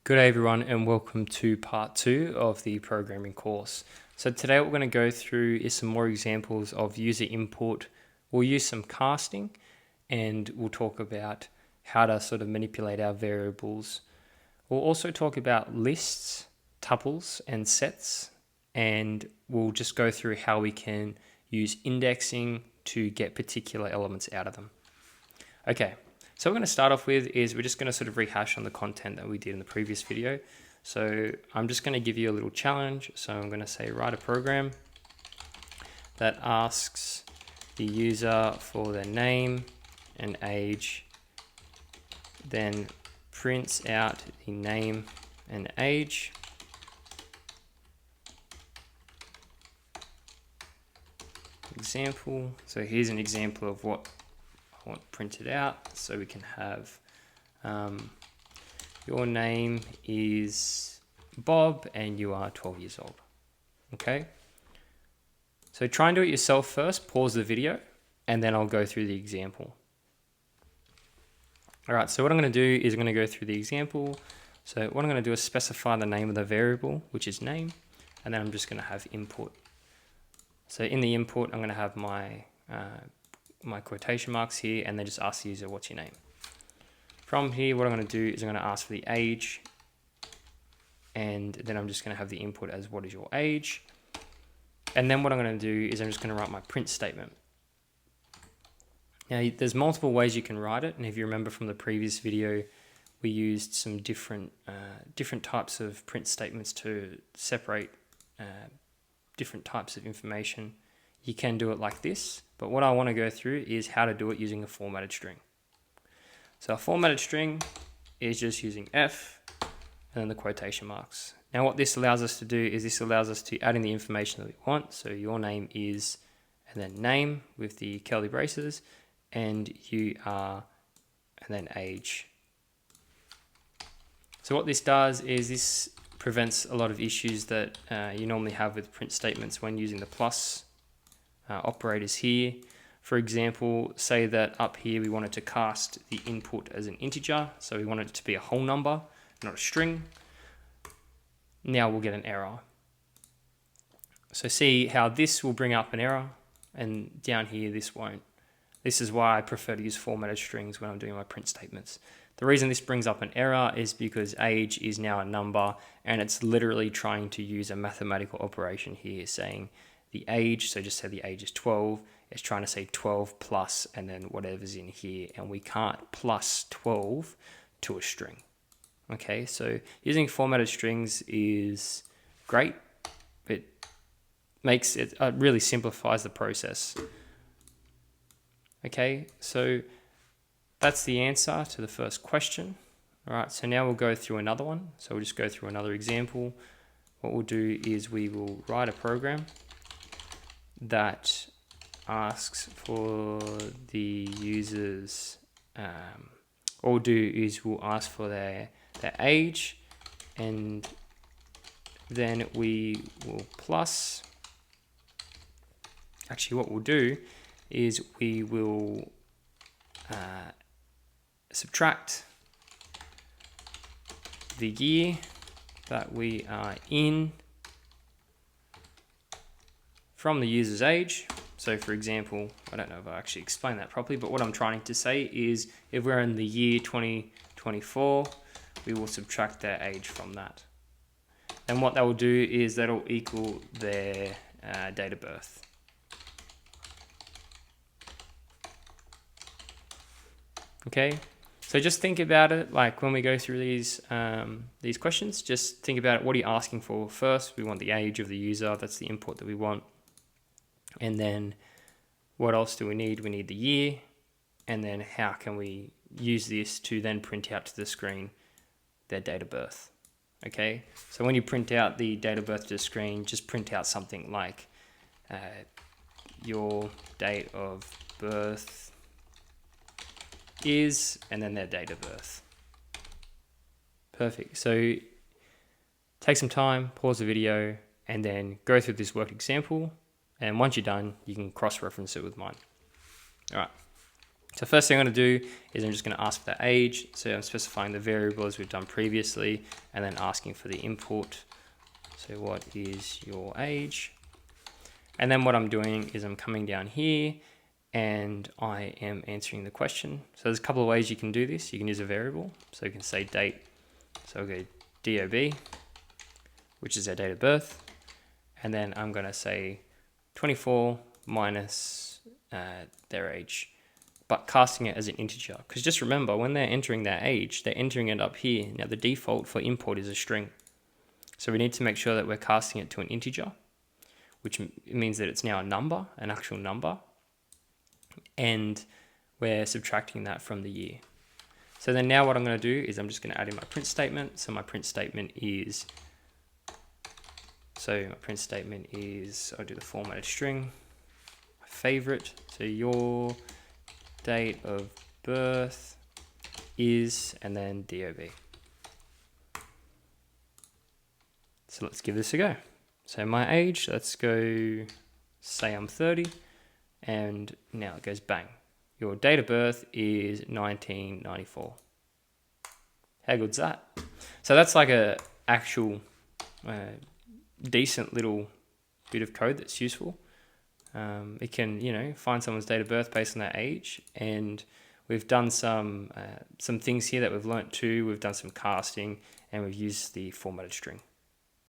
Good day everyone, and welcome to part 2 of the programming course. So today what we're going to go through is some more examples of user input. We'll use some casting and we'll talk about how to sort of manipulate our variables. We'll also talk about lists, tuples and sets, and we'll just go through how we can use indexing to get particular elements out of them. Okay. So what we're going to start off with is we're just going to sort of rehash on the content that we did in the previous video. So I'm just going to give you a little challenge. So I'm going to say write a program that asks the user for their name and age, then prints out the name and age. Example. So here's an example of what I want printed out, so we can have your name is Bob and you are 12 years old. Okay, so try and do it yourself first, pause the video, and then I'll go through the example. Alright, so what I'm going to do is I'm going to go through the example. So what I'm going to do is specify the name of the variable, which is name, and then I'm just going to have input. So in the input I'm going to have my quotation marks here, and then just ask the user what's your name. From here what I'm going to do is I'm going to ask for the age, and then I'm just going to have the input as what is your age, and then what I'm going to do is I'm just going to write my print statement. Now there's multiple ways you can write it, and if you remember from the previous video we used some different types of print statements to separate different types of information. You can do it like this, but what I want to go through is how to do it using a formatted string. So a formatted string is just using F and then the quotation marks. Now what this allows us to do is this allows us to add in the information that we want. So your name is, and then name with the curly braces, and you are, and then age. So what this does is this prevents a lot of issues that you normally have with print statements when using the plus operators here. For example, say that up here we wanted to cast the input as an integer, so we want it to be a whole number, not a string. Now we'll get an error. So see how this will bring up an error, and down here this won't. This is why I prefer to use formatted strings when I'm doing my print statements. The reason this brings up an error is because age is now a number, and it's literally trying to use a mathematical operation here saying the age, so just say the age is 12, it's trying to say 12 plus and then whatever's in here, and we can't plus 12 to a string. Okay, so using formatted strings is great. It makes it really simplifies the process. Okay, so that's the answer to the first question. All right, so now we'll go through another one. So we'll just go through another example. What we'll do is we will write a program that asks for the users, all we'll do is we'll ask for their age, and then we will plus, actually what we'll do is we will subtract the year that we are in from the user's age. So for example, I don't know if I actually explained that properly, but what I'm trying to say is if we're in the year 2024, we will subtract their age from that. And what that will do is that'll equal their date of birth. Okay, so just think about it, like when we go through these questions, just think about it. What are you asking for? First, we want the age of the user. That's the input that we want. And then what else do we need? We need the year. And then how can we use this to then print out to the screen their date of birth? Okay, so when you print out the date of birth to the screen, just print out something like your date of birth is, and then their date of birth. Perfect. So take some time, pause the video, and then go through this worked example. And once you're done, you can cross-reference it with mine. All right. So first thing I'm going to do is I'm just going to ask for the age. So I'm specifying the variable as we've done previously, and then asking for the input. So what is your age? And then what I'm doing is I'm coming down here and I am answering the question. So there's a couple of ways you can do this. You can use a variable. So you can say date. So I'll go DOB, which is our date of birth. And then I'm going to say 24 minus their age, but casting it as an integer. Because just remember, when they're entering their age, they're entering it up here. Now the default for import is a string. So we need to make sure that we're casting it to an integer, which means that it's now a number, an actual number. And we're subtracting that from the year. So then now what I'm going to do is I'm just going to add in my print statement. So my print statement is, I'll do the formatted string, my favorite. So your date of birth is, and then DOB. So let's give this a go. So my age, let's go, say I'm 30, and now it goes bang. Your date of birth is 1994. How good's that? So that's like a actual decent little bit of code that's useful. It can, find someone's date of birth based on their age, and we've done some things here that we've learnt too. We've done some casting, and we've used the formatted string.